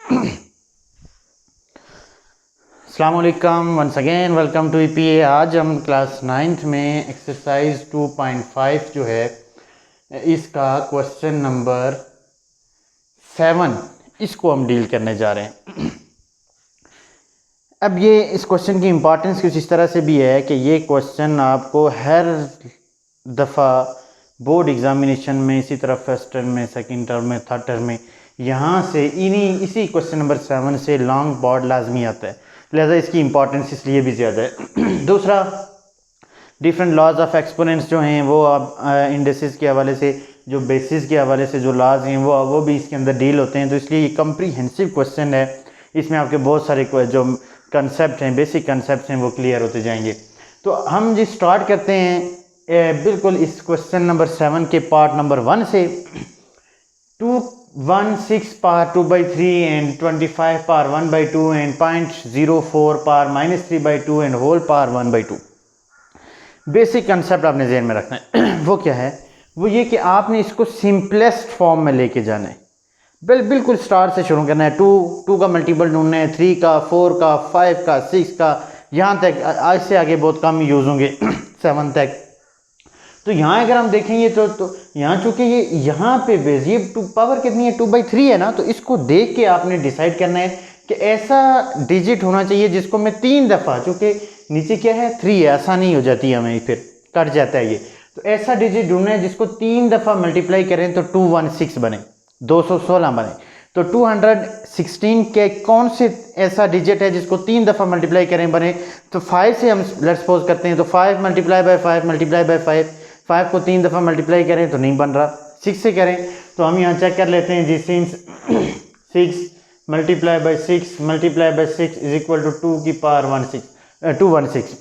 अस्सलाम वालेकुम, once again welcome to EPA. आज हम क्लास 9th में एक्सरसाइज 2.5 जो है इसका क्वेश्चन नंबर 7 इसको हम डील करने जा रहे हैं। अब ये इस क्वेश्चन की इम्पॉर्टेंस कुछ इस तरह से भी है कि ये क्वेश्चन आपको हर दफ़ा बोर्ड एग्ज़ामिनेशन में, इसी तरह फर्स्ट टर्म में, सेकंड टर्म में, थर्ड टर्म में, यहाँ से इसी क्वेश्चन नंबर 7 से लॉन्ग बोर्ड लाजमी आता है, लिहाजा इसकी इम्पॉर्टेंस इसलिए भी ज़्यादा है। दूसरा, डिफरेंट लॉज ऑफ एक्सपोनेंट्स जो हैं वो आप इंडेसिस के हवाले से, जो बेसिस के हवाले से जो लॉज हैं वो भी इसके अंदर डील होते हैं। तो इसलिए ये कम्प्रीहेंसिव क्वेश्चन है, इसमें आपके बहुत सारे जो कंसेप्ट हैं, बेसिक कंसेप्ट हैं, वो क्लियर होते जाएंगे। तो हम जी स्टार्ट करते हैं बिल्कुल इस क्वेश्चन नंबर 7 के पार्ट नंबर 1 से। 216 power 2/3 and 25 power 1/2 and 0.04 power -3/2 and whole power 1/2। Basic concept आपने ज़हन में रखना है। वो क्या है? वो ये कि आपने इसको सिंपलेस्ट फॉर्म में लेके जाना है। बिल्कुल स्टार्ट से शुरू करना है। 2 का मल्टीपल ढूंढना है, 3 का, 4 का, 5 का, 6 का, यहाँ तक। आज से आगे बहुत कम यूज़ होंगे 7 तक। तो यहाँ अगर हम देखेंगे तो यहाँ चूँकि ये यहाँ पे बेस ये पावर कितनी है, 2/3 है ना, तो इसको देख के आपने डिसाइड करना है कि ऐसा डिजिट होना चाहिए जिसको मैं 3 दफ़ा, चूँकि नीचे क्या है 3 है, आसानी हो जाती है हमें, फिर कट जाता है ये। तो ऐसा डिजिट ढूंढना है जिसको 3 दफ़ा मल्टीप्लाई करें तो 216 बने, 216 बने। तो 216 के कौन से ऐसा डिजिट है जिसको 3 दफ़ा मल्टीप्लाई करें बने? तो 5 से हम लेट्स सपोज करते हैं, तो 5 मल्टीप्लाई बाय 5 मल्टीप्लाई बाय 5 को 3 दफ़ा मल्टीप्लाई करें तो नहीं बन रहा। 6 से करें तो हम यहाँ चेक कर लेते हैं जी। Since 6 multiply by 6 multiply by 6 is equal to 2 की पावर 216।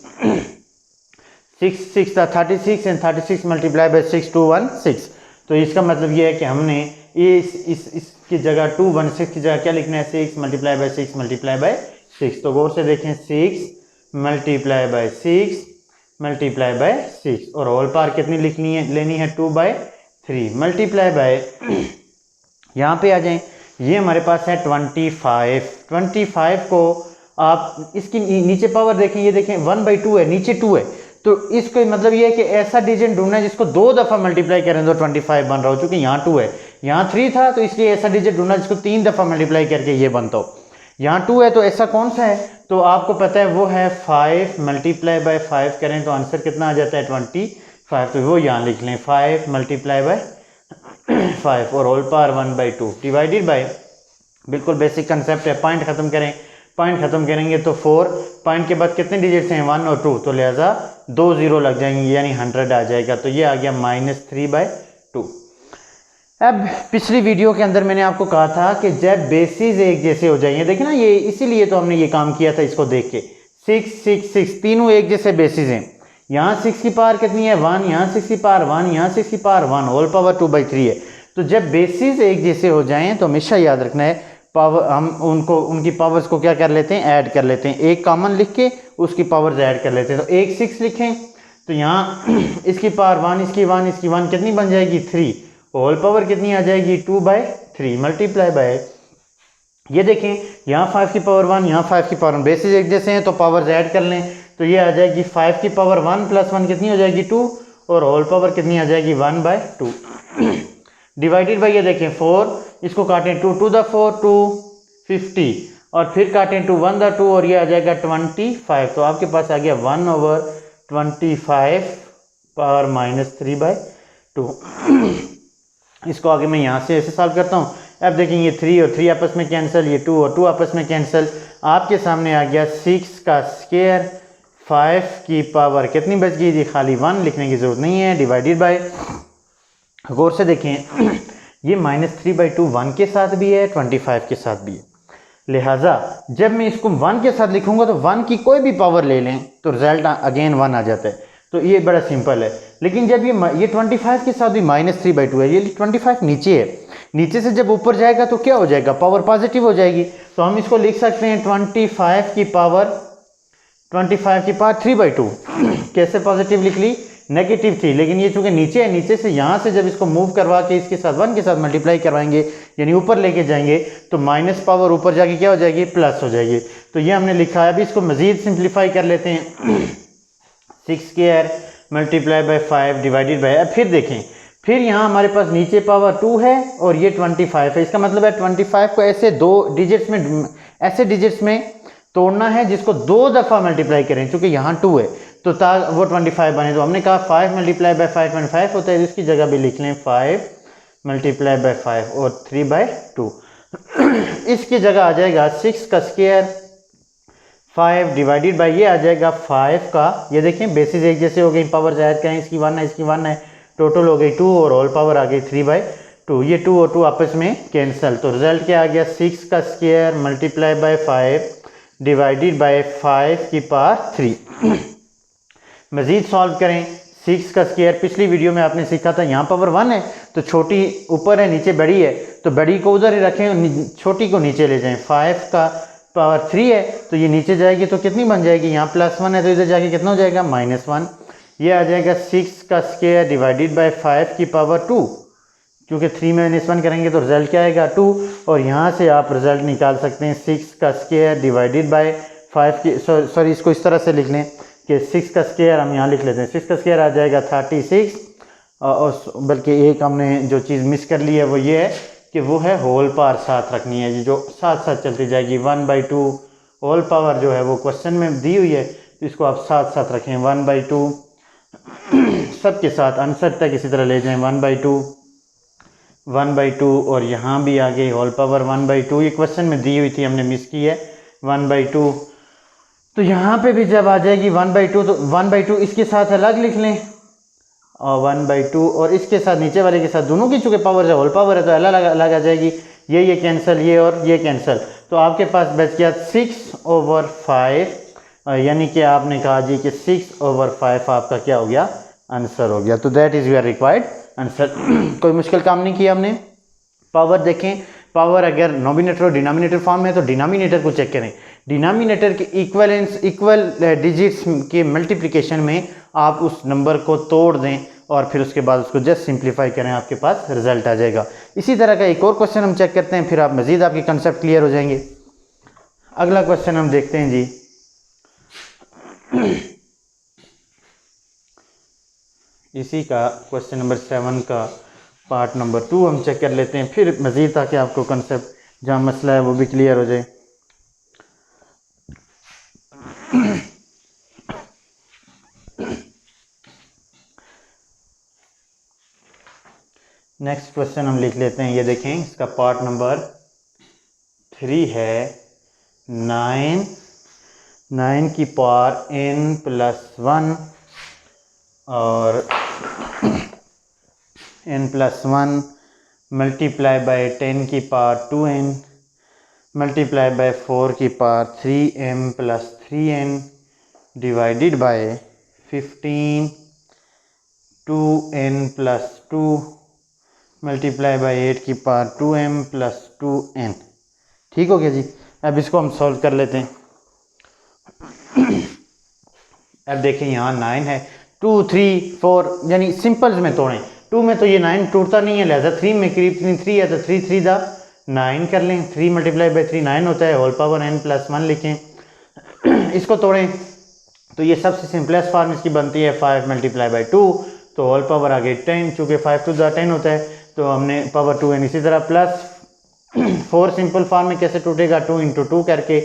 6 था 36 एंड 36 मल्टीप्लाई बाय 6 216। तो इसका मतलब ये है कि हमने इसकी जगह 216 की जगह क्या लिखना है, 6 मल्टीप्लाई बाय 6 मल्टीप्लाई बाय 6। तो गौर से देखें, 6 मल्टीप्लाई बाय 6 मल्टीप्लाई बाय 6 और होल पावर कितनी लेनी है 2/3 मल्टीप्लाई बाय यहाँ पे आ जाएं। ये हमारे पास है 25 को आप इसकी नीचे पावर देखें, ये देखें 1/2 है, नीचे 2 है। तो इसको मतलब ये है कि ऐसा डिजिट ढूंढना है जिसको 2 दफ़ा मल्टीप्लाई करें तो 25 बन रहा हो। चूँकि यहाँ 2 है, यहाँ 3 था, तो इसलिए ऐसा डिजिट ढूंढना जिसको 3 दफ़ा मल्टीप्लाई करके ये बनता हो। यहाँ 2 है, तो ऐसा कौन सा है? तो आपको पता है वो है 5 मल्टीप्लाई बाय 5 करें तो आंसर कितना आ जाता है 25। तो वो यहाँ लिख लें, 5 मल्टीप्लाई बाय 5 और होल पावर 1/2 डिवाइडेड बाय, बिल्कुल बेसिक कंसेप्ट है। पॉइंट ख़त्म करें, पॉइंट ख़त्म करेंगे तो 4, पॉइंट के बाद कितने डिजिट्स हैं 1 और 2, तो लिहाजा 2 0 लग जाएंगे, यानी 100 आ जाएगा। तो ये आ गया -3/2। अब पिछली वीडियो के अंदर मैंने आपको कहा था कि जब बेसिस एक जैसे हो जाएंगे, देखिए ना, ये इसीलिए तो हमने ये काम किया था इसको देख के। 6 6 6 तीनों एक जैसे बेसिस हैं। यहाँ 6 की पावर कितनी है 1, यहाँ 6 की पावर 1, यहाँ 6 की पावर 1, होल पावर 2/3 है। तो जब बेसिस एक जैसे हो जाएं तो हमेशा याद रखना है पावर, हम उनकी पावर्स को क्या कर लेते हैं, ऐड कर लेते हैं। एक कॉमन लिख के उसकी पावर्स ऐड कर लेते हैं। तो एक 6 लिखें तो यहाँ इसकी पावर 1, इसकी 1, इसकी 1 कितनी बन जाएगी 3, होल पावर कितनी आ जाएगी 2/3 मल्टीप्लाई बाय, ये देखें यहाँ 5 की पावर 1, यहाँ 5 की पावर 1, बेसिस एक जैसे हैं तो पावर्स ऐड कर लें। तो ये आ जाएगी 5 की पावर 1 + 1 कितनी हो जाएगी 2 और होल पावर कितनी आ जाएगी 1/2 डिवाइडेड बाय, ये देखें 4, इसको काटें 2 to the 4 250 और फिर काटें 2 1 the 2 और ये आ जाएगा 25। तो आपके पास आ गया 1/25 पावर -3/2। इसको आगे मैं यहाँ से ऐसे सॉल्व करता हूँ। अब देखेंगे 3 और 3 आपस में कैंसिल, ये 2 और 2 आपस में कैंसिल। आपके सामने आ गया 6 का स्क्वायर, 5 की पावर कितनी बच गई जी, खाली 1 लिखने की ज़रूरत नहीं है, डिवाइडेड बाय। गौर से देखें ये -3/2 1 के साथ भी है, 25 के साथ भी है। लिहाजा जब मैं इसको 1 के साथ लिखूंगा तो 1 की कोई भी पावर ले लें तो रिजल्ट अगेन 1 आ जाता है। तो ये बड़ा सिंपल है। लेकिन जब ये 25 के साथ भी -3/2 है, ये 25 नीचे है, नीचे से जब ऊपर जाएगा तो क्या हो जाएगा, पावर पॉजिटिव हो जाएगी। तो हम इसको लिख सकते हैं 25 की पावर 3/2। कैसे पॉजिटिव लिख ली, नेगेटिव थी, लेकिन ये चूंकि नीचे है, नीचे से यहाँ से जब इसको मूव करवा के इसके साथ 1 के साथ मल्टीप्लाई करवाएंगे यानी ऊपर लेके जाएंगे तो माइनस पावर ऊपर जाके क्या हो जाएगी, प्लस हो जाएगी। तो ये हमने लिखा है। अभी इसको मजीद सिंप्लीफाई कर लेते हैं। 6 square multiply by 5 divided by, अब फिर देखें, फिर यहाँ हमारे पास नीचे पावर 2 है और ये 25 है। इसका मतलब है 25 को ऐसे ऐसे डिजिट्स में तोड़ना है जिसको 2 दफ़ा मल्टीप्लाई करें, चूँकि यहाँ 2 है तो वो 25 बने। तो हमने कहा 5 मल्टीप्लाई बाय 5 25 होता है, इसकी जगह भी लिख लें 5 मल्टीप्लाई बाय 5 और 3/2। इसकी जगह आ जाएगा 6 का स्क्वायर 5 डिवाइडेड बाय ये आ जाएगा 5 का, ये देखें बेसिस एक जैसे हो गई, पावर ज़ायद करें, इसकी 1 है इसकी 1 है, टोटल हो गई 2 और होल पावर आ गई 3/2। ये 2 और 2 आपस में कैंसिल, तो रिजल्ट क्या आ गया, 6 का square multiply by 5 divided by 5 की पावर 3। मज़ीद सॉल्व करें। 6 का स्क्वायर पिछली वीडियो में आपने सीखा था, यहाँ पावर 1 है तो छोटी ऊपर है नीचे बड़ी है, तो बड़ी को उधर ही रखें, छोटी को नीचे ले जाएं। 5 का पावर 3 है तो ये नीचे जाएगी तो कितनी बन जाएगी, यहाँ +1 है तो इधर जाके कितना हो जाएगा, -1। ये आ जाएगा 6 का स्क्वायर डिवाइडेड बाय 5 की पावर 2, क्योंकि 3 में -1 करेंगे तो रिजल्ट क्या आएगा 2, और यहाँ से आप रिजल्ट निकाल सकते हैं 6 का स्क्वायर डिवाइडेड बाय 5 की, सॉरी इसको इस तरह से लिख लें कि 6 का स्क्वायर हम यहाँ लिख लेते हैं, 6 का स्क्वायर आ जाएगा 36, और बल्कि एक हमने जो चीज़ मिस कर ली है वो ये है कि वो है होल पावर साथ रखनी है, जो साथ साथ चलती जाएगी। 1/2 होल पावर जो है वो क्वेश्चन में दी हुई है, तो इसको आप साथ साथ रखें 1/2 सब के साथ आंसर तक इसी तरह ले जाएं 1/2 और यहाँ भी आ गई होल पावर 1/2, ये क्वेश्चन में दी हुई थी हमने मिस की है 1/2। तो यहाँ पे भी जब आ जाएगी 1/2 तो 1/2 इसके साथ अलग लिख लें और 1/2 और इसके साथ नीचे वाले के साथ, दोनों की चूँकि पावर है होल पावर है तो अलग अलग आ जाएगी, ये कैंसिल, ये और ये कैंसिल, तो आपके पास बच गया 6/5, यानी कि आपने कहा जी कि 6/5 आपका क्या हो गया, आंसर हो गया। तो that is your required answer. कोई मुश्किल काम नहीं किया हमने। पावर देखें, पावर अगर नॉमिनेटर और डिनोमिनेटर फॉर्म में है तो डिनोमिनेटर को चेक करें, डिनोमिनेटर के इक्वल डिजिट्स के मल्टीप्लिकेशन में आप उस नंबर को तोड़ दें और फिर उसके बाद उसको जस्ट सिंप्लीफाई करें, आपके पास रिजल्ट आ जाएगा। इसी तरह का एक और क्वेश्चन हम चेक करते हैं, फिर आप मज़ीद आपके कंसेप्ट क्लियर हो जाएंगे। अगला क्वेश्चन हम देखते हैं जी। इसी का क्वेश्चन नंबर 7 का पार्ट नंबर 2 हम चेक कर लेते हैं, फिर मज़ीद ताकि आपको कंसेप्ट जहाँ मसला है वो भी क्लियर हो जाए। नेक्स्ट क्वेश्चन हम लिख लेते हैं, ये देखें इसका पार्ट नंबर 3 है 9 की पावर n+1 और n+1 मल्टीप्लाई बाय 10 की पावर 2n मल्टीप्लाई बाय 4 की power 3m+3n divided by 15 2n+2 multiply by 8 की पावर 2m+2n। ठीक हो गया जी। अब इसको हम सॉल्व कर लेते हैं। अब देखें यहाँ 9 है, 2 3 4 यानी सिंपल्स में तोड़ें, 2 में तो ये 9 टूटता नहीं है, लिहाजा 3 में करीब 3 है तो 3 3 दा 9 कर लें, 3 मल्टीप्लाई बाय 3 9 होता है, होल पावर n+1 लिखें। इसको तोड़ें तो ये सबसे सिंपलेस्ट फॉर्म इसकी बनती है 5 मल्टीप्लाई बाय 2, तो होल पावर आ गई 10, चूँकि 5 2 10 होता है तो हमने पावर 2n, इसी तरह प्लस 4 सिंपल फॉर्म में कैसे टूटेगा, 2 × 2 करके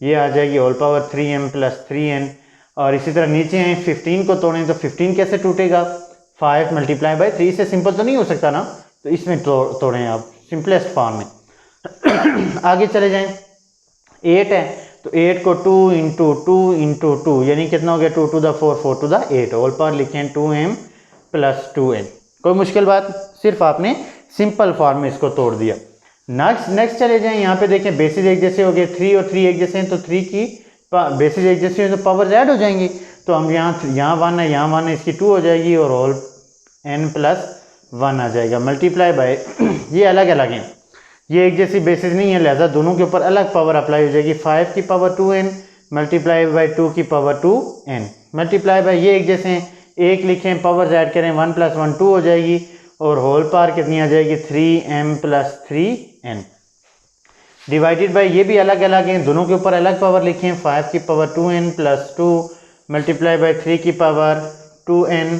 ये आ जाएगी होल पावर 3m+3n। और इसी तरह नीचे हैं 15 को तोड़ें तो 15 कैसे टूटेगा, 5 मल्टीप्लाई बाय 3 से सिंपल तो नहीं हो सकता ना, तो इसमें तोड़ें आप सिंपलेस्ट फॉर्म में। आगे चले जाएं, 8 है तो 8 को 2 × 2 यानी कितना हो गया, 2 to the 4 4 to the 8, whole power लिखें 2m+2n। कोई मुश्किल बात, सिर्फ आपने सिंपल फॉर्म में इसको तोड़ दिया। नेक्स्ट चले जाएं, यहाँ पे देखें बेसिस एक जैसे हो गए, 3 और 3 एक जैसे हैं तो 3 की बेसिस एक जैसे हो तो पावर ऐड हो जाएंगी, तो हम यहाँ 1 है यहाँ 1 है, इसकी 2 हो जाएगी और होल n+1 आ जाएगा मल्टीप्लाई बाय ये अलग अलग हैं, ये एक जैसी बेसिस नहीं है, लिहाजा दोनों के ऊपर अलग पावर अप्लाई हो जाएगी। 5 की पावर 2n मल्टीप्लाई बाय 2 की पावर 2n मल्टीप्लाई बाय ये एक जैसे हैं, एक लिखें, पावर्स ऐड करें, 1 + 1 2 हो जाएगी और होल पावर कितनी आ जाएगी 3m + 3n डिवाइडेड बाय, ये भी अलग अलग हैं, दोनों के ऊपर अलग पावर लिखें, 5 की पावर 2n + 2 मल्टीप्लाई बाय 3 की पावर 2n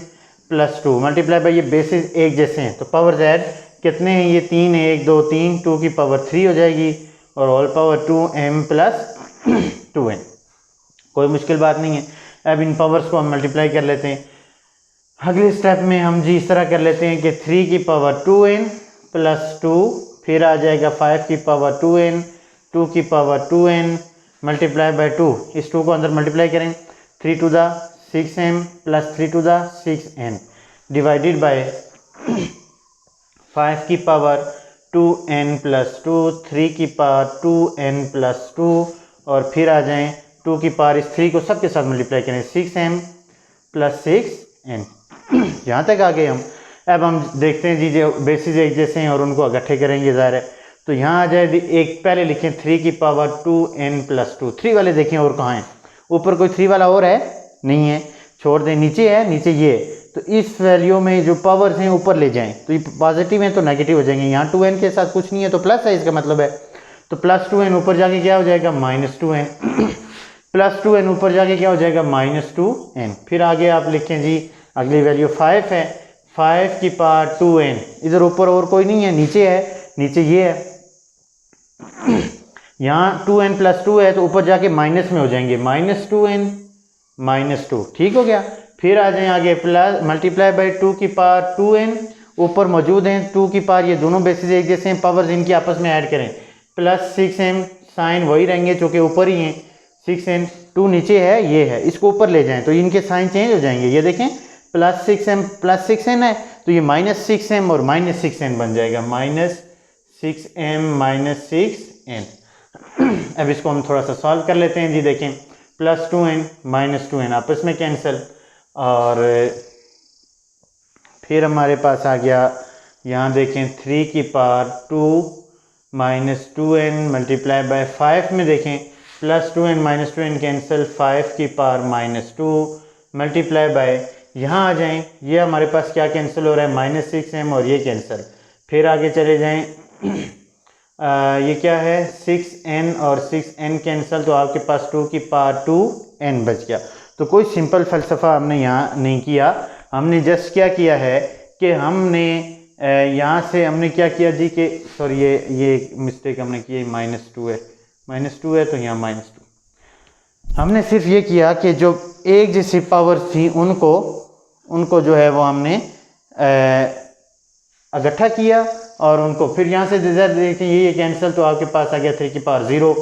+ 2 मल्टीप्लाई बाय, ये बेसिस एक जैसे हैं तो पावर्स ऐड कितने हैं, ये 3 है, 1 2 3, 2 की पावर 3 हो जाएगी और होल पावर 2m + 2n। कोई मुश्किल बात नहीं है। अब इन पावर्स को हम मल्टीप्लाई कर लेते हैं। अगले स्टेप में हम जी इस तरह कर लेते हैं कि 3 की पावर 2n + 2, फिर आ जाएगा 5 की पावर 2n, 2 की पावर 2n मल्टीप्लाई बाय 2, इस 2 को अंदर मल्टीप्लाई करें, 3 × 6m + 3 × 6n डिवाइडेड बाय 5 की पावर 2n + 2, 3 की पावर 2n + 2 और फिर आ जाएं 2 की पावर इस 3 को सबके साथ मल्टीप्लाई करें, 6m + 6n यहाँ तक आ गए हम। अब हम देखते हैं जी जो बेसिस एक जैसे हैं और उनको इकट्ठे करेंगे ज़ाहिर है, तो यहाँ आ जाए एक पहले लिखें 3 की पावर 2n + 2, 3 वाले देखें और कहाँ हैं, ऊपर कोई 3 वाला और है नहीं है, छोड़ दें, नीचे है, नीचे ये है, तो इस वैल्यू में जो पावर्स हैं ऊपर ले जाएं, तो ये पॉजिटिव हैं तो नेगेटिव हो जाएंगे, यहाँ 2n के साथ कुछ नहीं है तो प्लस है, इसका मतलब है, तो +2n ऊपर जाके क्या हो जाएगा -2n +2n ऊपर जाके क्या हो जाएगा -2n। फिर आगे आप लिखें जी अगली वैल्यू 5 है, 5 की पावर 2n, इधर ऊपर और कोई नहीं है, नीचे है, नीचे ये है, यहाँ 2n + 2 है तो ऊपर जाके माइनस में हो जाएंगे, -2n -2, ठीक हो गया। फिर आ जाए आगे प्लस मल्टीप्लाई बाय 2 की पावर 2n, ऊपर मौजूद हैं 2 की पावर, ये दोनों बेसिस एक जैसे हैं, पावर्स इनकी आपस में ऐड करें, +6m, साइन वही रहेंगे चूँकि ऊपर ही हैं, 6n, 2 नीचे है, ये है, इसको ऊपर ले जाएं तो इनके साइन चेंज हो जाएंगे, ये देखें +6m + 6n है तो ये -6m और -6n बन जाएगा, -6m - 6n। अब इसको हम थोड़ा सा सॉल्व कर लेते हैं जी, देखें +2n -2n आपस में कैंसिल और फिर हमारे पास आ गया, यहाँ देखें 3 की पावर 2 -2n मल्टीप्लाई बाय 5 में देखें +2n -2n कैंसिल, 5 की पावर -2 मल्टीप्लाई बाय, यहाँ आ जाएं, ये हमारे पास क्या कैंसिल हो रहा है -6m और ये कैंसिल, फिर आगे चले जाएं ये क्या है 6n और 6n कैंसिल, तो आपके पास 2 की पावर 2n बच गया। तो कोई सिंपल फ़लसफ़ा हमने यहाँ नहीं किया, हमने जस्ट क्या किया है कि हमने यहाँ से हमने क्या किया जी कि सॉरी ये मिस्टेक हमने की है, -2 है तो यहाँ -2, हमने सिर्फ ये किया कि जो एक जैसी पावर थी उनको जो है वो हमने इकट्ठा किया और उनको फिर यहाँ से रिजल्ट देखें, ये कैंसिल, तो आपके पास आ गया 3 की पावर 0,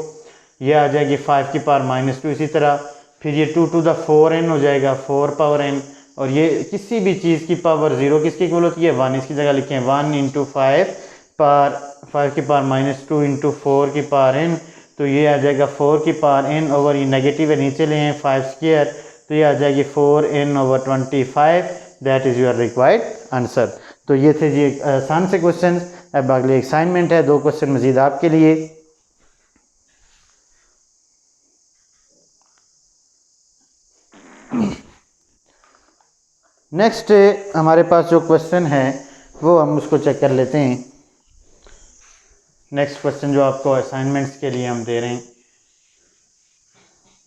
ये आ जाएगी 5 की पावर -2, इसी तरह फिर ये 2 × 4n हो जाएगा, 4 पावर n, और ये किसी भी चीज़ की पावर 0 किसकी इक्वल होती है 1, इसकी जगह लिखें 1 × 5 की पावर -2 × 4 की पावर n, तो ये आ जाएगा 4 की पावर n ओवर, ये नेगेटिव है नीचे ले हैं 5² तो ये आ जाएगी 4n/25, that is your required answer. तो ये थे जी आसान से क्वेश्चन। अब अगले असाइनमेंट है, 2 क्वेश्चन मजीद आपके लिए। नेक्स्ट हमारे पास जो क्वेश्चन है वो हम उसको चेक कर लेते हैं। नेक्स्ट क्वेश्चन जो आपको असाइनमेंट्स के लिए हम दे रहे हैं,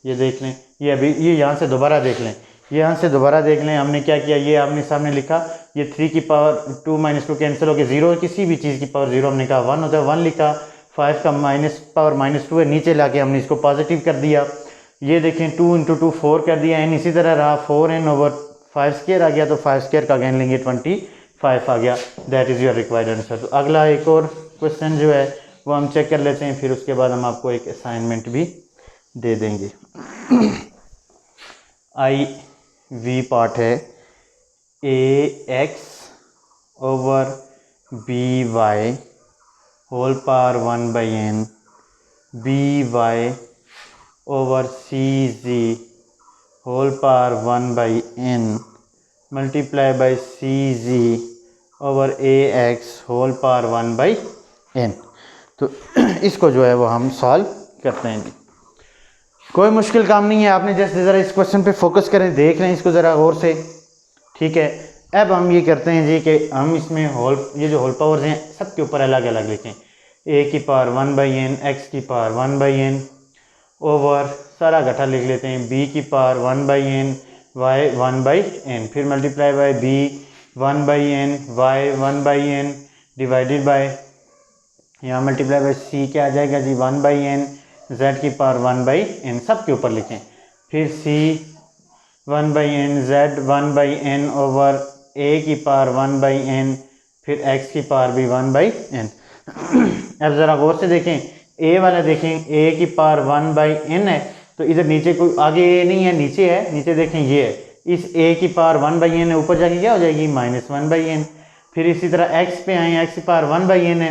ये देख लें, ये अभी ये यहाँ से दोबारा देख लें, यहाँ से दोबारा देख लें, हमने क्या किया, ये आपने सामने लिखा, ये 3 की पावर 2 -2 कैंसिल हो गया, 0 किसी भी चीज़ की पावर 0 हमने कहा 1 होता है, 1 लिखा, 5 का पावर -2 है, नीचे लाके हमने इसको पॉजिटिव कर दिया, ये देखें 2 × 2 4 कर दिया, n इसी तरह रहा, 4n/5² आ गया, तो 5² का अगेन लेंगे 25 आ गया, that is your required answer. तो अगला एक और क्वेश्चन जो है वो हम चेक कर लेते हैं, फिर उसके बाद हम आपको एक असाइनमेंट भी दे देंगे। IV पार्ट है AX/BY whole power 1/n BY/CZ whole power 1/n multiply by CZ/AX whole power 1/n। तो इसको जो है वो हम सॉल्व करते हैं जी, कोई मुश्किल काम नहीं है, आपने जस्ट ज़रा इस क्वेश्चन पे फोकस करें, देख लें इसको ज़रा गौर से, ठीक है। अब हम ये करते हैं जी कि हम इसमें ये जो होल पावर्स हैं सबके ऊपर अलग अलग लिखें। ए की पावर 1/n, एक्स की पावर 1/n ओवर सारा इकट्ठा लिख लेते हैं बी की पावर 1/n, वाई 1/n, फिर multiply by B 1/n, Y 1/n divided by यहाँ मल्टीप्लाई बाय सी क्या आ जाएगा जी 1/n, जेड की पावर 1/n सब के ऊपर लिखें। फिर सी 1/n, जेड 1/n ओवर ए की पावर 1/n, फिर एक्स की पावर भी 1/n। अब ज़रा गौर से देखें, ए वाला देखें, ए की पावर 1/n है तो इधर नीचे कोई आगे ए नहीं है, नीचे है, नीचे देखें ये है, इस ए की पावर 1/n है, ऊपर जाके क्या हो जाएगी -1/n। फिर इसी तरह एक्स पे आए, एक्स की पावर 1/n है,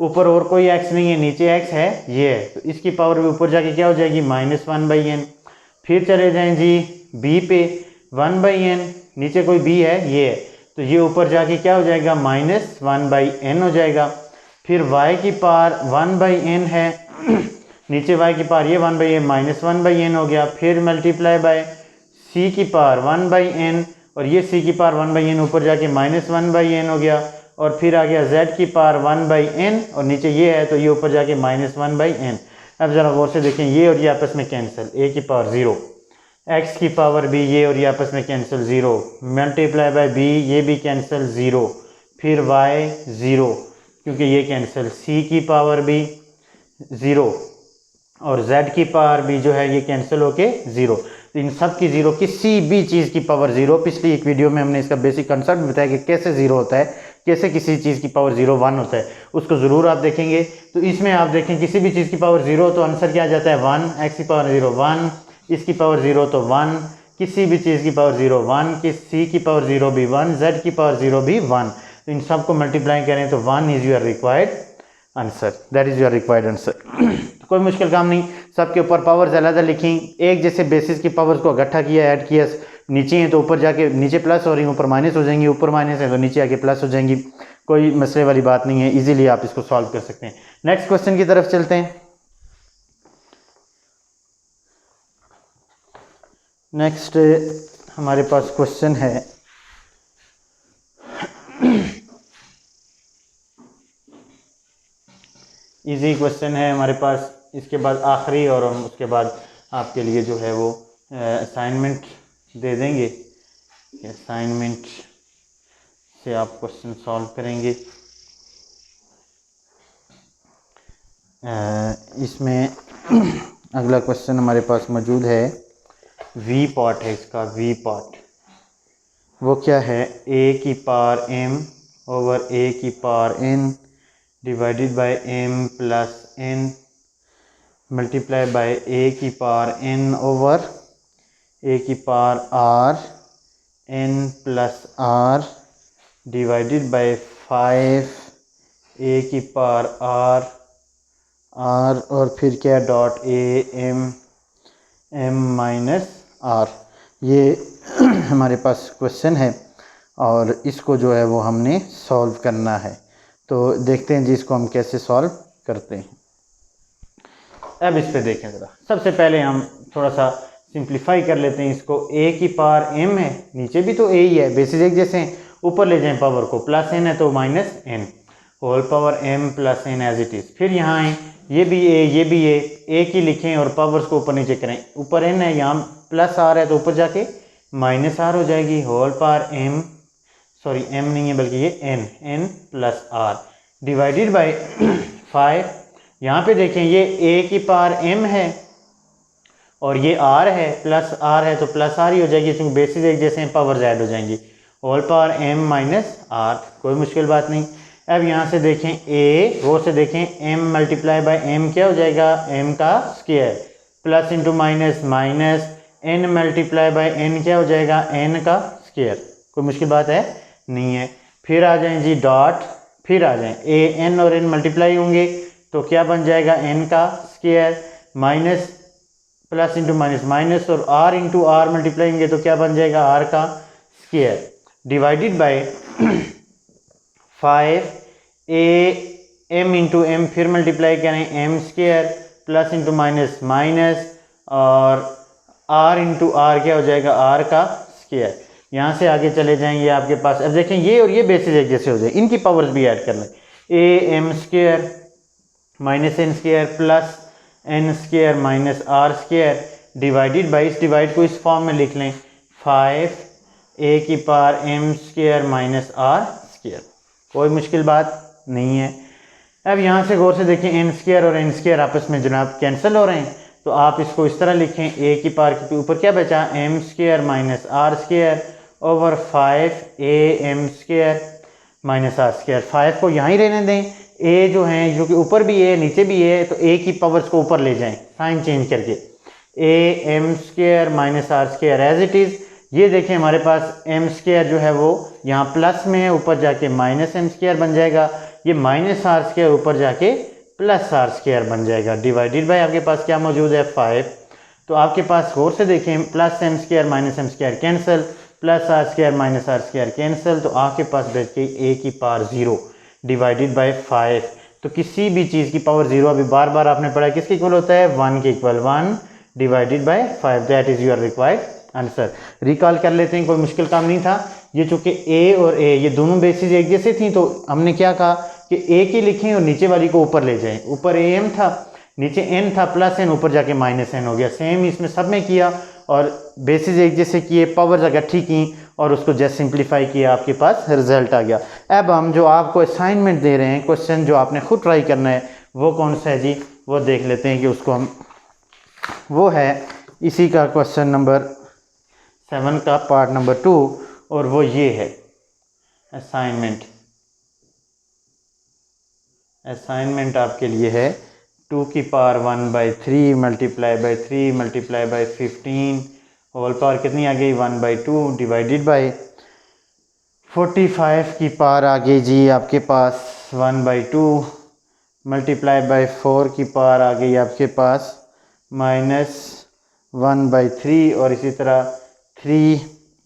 ऊपर और कोई एक्स नहीं है, नीचे एक्स है, ये है, तो इसकी पावर भी ऊपर जाके क्या हो जाएगी -1/n। फिर चले जाएं जी बी पे 1/n, नीचे कोई बी है, ये है, तो ये ऊपर जाके क्या हो जाएगा -1/n हो जाएगा। फिर y की पावर 1/n है, नीचे y की पावर ये 1/n -1/n हो गया। फिर मल्टीप्लाई बाय c की पावर 1/n और ये c की पावर 1/n ऊपर जाके -1/n हो गया। और फिर आ गया z की पावर 1/n और नीचे ये है तो ये ऊपर जाके -1/n। अब ज़रा गौर से देखें, ये और ये आपस में कैंसिल, a की पावर 0, x की पावर भी ये और ये आपस में कैंसिल 0, मल्टीप्लाई बाय b ये भी कैंसिल 0, फिर y 0 क्योंकि ये कैंसिल, c की पावर भी 0 और z की पावर भी जो है ये कैंसिल होके 0। तो इन सब की 0, किसी भी चीज़ की पावर 0, पिछली एक वीडियो में हमने इसका बेसिक कंसेप्ट बताया कि कैसे 0 होता है, कैसे किसी चीज़ की पावर 0 1 होता है, उसको ज़रूर आप देखेंगे। तो इसमें आप देखें किसी भी चीज़ की पावर 0 तो आंसर क्या आ जाता है 1, x की पावर 0 1, इसकी पावर 0 तो 1, किसी भी चीज़ की पावर 0 1, सी की पावर 0 भी 1, z की पावर 0 भी 1। तो इन सब को मल्टीप्लाई करें तो 1 is your required answer, that is your required answer. कोई मुश्किल काम नहीं, सबके ऊपर पावर्स अलग लिखी, एक जैसे बेसिस की पावर्स को इकट्ठा किया, ऐड किया, नीचे हैं तो ऊपर जाके नीचे प्लस हो रही हैं, ऊपर माइनस हो जाएंगी, ऊपर माइनस है तो नीचे आके प्लस हो जाएंगी, कोई मसले वाली बात नहीं है, इजीली आप इसको सॉल्व कर सकते हैं। नेक्स्ट क्वेश्चन की तरफ चलते हैं। नेक्स्ट हमारे पास क्वेश्चन है इजी क्वेश्चन है हमारे पास, इसके बाद आखिरी और हम उसके बाद आपके लिए जो है वो असाइनमेंट दे देंगे, असाइनमेंट से आप क्वेश्चन सॉल्व करेंगे। इसमें अगला क्वेश्चन हमारे पास मौजूद है, वी पार्ट है इसका, वी पार्ट वो क्या है, a की पावर m ओवर a की power n divided by m plus n multiply by a की पावर n ओवर a की power r n plus r divided by 5 a की पावर r और फिर क्या dot a m minus r। ये हमारे पास question है और इसको जो है वो हमने सॉल्व करना है, तो देखते हैं जी इसको हम कैसे सॉल्व करते हैं। अब इस पे देखें ज़रा, सबसे पहले हम थोड़ा सा सिंप्लीफाई कर लेते हैं इसको। a की पावर m है, नीचे भी तो a ही है, बेसिस एक जैसे हैं, ऊपर ले जाएं पावर को, प्लस n है तो minus n, whole power m plus n as it is. फिर यहाँ आए, ये भी a ये भी a की लिखें और पावर्स को ऊपर नीचे करें, ऊपर n है, यहाँ प्लस r है तो ऊपर जाके माइनस r हो जाएगी, whole power m, sorry m नहीं है बल्कि ये n plus r divided by 5। यहाँ पे देखें ये a की पावर m है और ये r है, प्लस r है तो प्लस r ही हो जाएगी, क्योंकि बेसिस एक जैसे हैं, पावर्स ऐड हो जाएंगी, whole power m minus r, कोई मुश्किल बात नहीं। अब यहाँ से देखें a, गौर से देखें, m मल्टीप्लाई बाय m क्या हो जाएगा, m का square, plus into minus minus, n multiply by n क्या हो जाएगा, n का स्क्वायर, कोई मुश्किल बात है नहीं है। फिर आ जाएं जी डॉट, फिर आ जाएं a n और n मल्टीप्लाई होंगे तो क्या बन जाएगा, n का square minus plus into minus minus, और r इंटू r मल्टीप्लाई होंगे तो क्या बन जाएगा, r का square divided by 5 m into m, फिर मल्टीप्लाई करें m square plus into minus minus, और r इंटू r क्या हो जाएगा, r का स्क्वायर। यहाँ से आगे चले जाएंगे आपके पास, अब देखें ये और ये बेसिस एक जैसे हो जाए, इनकी पावर्स भी ऐड कर लें, A M square minus N square plus N square minus are square divided by, इस डिवाइड को इस फॉर्म में लिख लें 5 ए की power M square minus are square. कोई मुश्किल बात नहीं है। अब यहाँ से गौर से देखें, एन स्क्वायर और एन स्क्वायर आपस में जनाब कैंसिल हो रहे हैं, तो आप इसको इस तरह लिखें, ए की पावर के ऊपर क्या बचा, m square minus are square over 5 a M square minus are square. 5 को यहाँ ही रहने दें, ए जो है जो कि ऊपर भी है नीचे भी है, तो ए की पावर्स को ऊपर ले जाएं साइन चेंज करके, a M square minus are square as it is. ये देखें हमारे पास एम स्क्वायर जो है वो यहाँ प्लस में है, ऊपर जाके माइनस एम स्क्वायर बन जाएगा, ये माइनस आर स्क्वायर ऊपर जाके प्लस आर स्क्वायर बन जाएगा, डिवाइडेड बाय आपके पास क्या मौजूद है 5। तो आपके पास गौर से देखें, plus m square minus m square cancel, plus r square minus are square cancel, तो आपके पास बच गई ए की पावर 0 डिवाइडेड बाय 5। तो किसी भी चीज़ की पावर 0 अभी बार बार आपने पढ़ा किसके इक्वल होता है, 1 के equal, 1 divided by 5, that is your required answer. Recall कर लेते हैं, कोई मुश्किल काम नहीं था। ये चूँकि ए और ए ये दोनों बेसिस एक जैसे थी, तो हमने क्या कहा कि ए की लिखें और नीचे वाली को ऊपर ले जाएं, ऊपर ए एम था नीचे एन था, प्लस एन ऊपर जाके माइनस एन हो गया, सेम इसमें सब में किया और बेसिस एक जैसे किए, पावर्स इकट्ठी की और उसको जस्ट सिंप्लीफाई किया, आपके पास रिजल्ट आ गया। अब हम जो आपको असाइनमेंट दे रहे हैं, क्वेश्चन जो आपने खुद ट्राई करना है, वो कौन सा है जी, वो देख लेते हैं कि उसको हम, वो है इसी का क्वेश्चन नंबर 7 का पार्ट नंबर 2, और वो ये है असाइनमेंट आपके लिए है 2 की power 1/3 multiply by 3 multiply by 15 whole power कितनी आ गई 1/2 डिवाइडेड बाई 45 की पावर आ गई जी आपके पास 1/2 मल्टीप्लाई बाई 4 की पावर आ गई आपके पास -1/3 और इसी तरह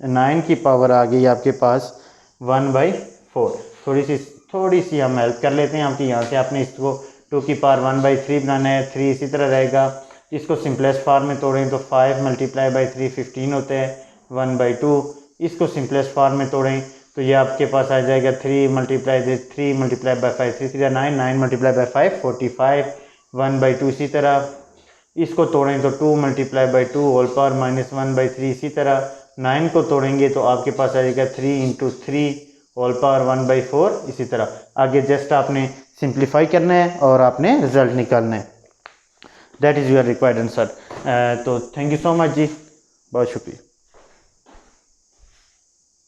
9 की पावर आ गई आपके पास 1/4। थोड़ी सी हम हेल्प कर लेते हैं आपकी, यहाँ से आपने इसको 2 की पावर 1/3 बनाना है, 3 इसी तरह रहेगा, इसको सिंपलेस्ट फॉर्म में तोड़ें तो 5 मल्टीप्लाई बाई 3 15 होता है 1/2, इसको सिंपलेस्ट फॉर्म में तोड़ें तो ये आपके पास आ जाएगा 3 मल्टीप्लाई बाई 5 3 3 9 9 मल्टीप्लाई बाई 5 45 1/2। इसी तरह इसको तोड़ें तो 2 मल्टीप्लाई बाई 2 होल पावर -1/3। इसी तरह 9 को तोड़ेंगे तो आपके पास आ जाएगा 3 × 3 होल पावर 1/4। इसी तरह आगे जस्ट आपने सिंप्लीफाई करना है और आपने रिजल्ट निकालना है, that is your required answer. तो थैंक यू सो मच जी, बहुत शुक्रिया।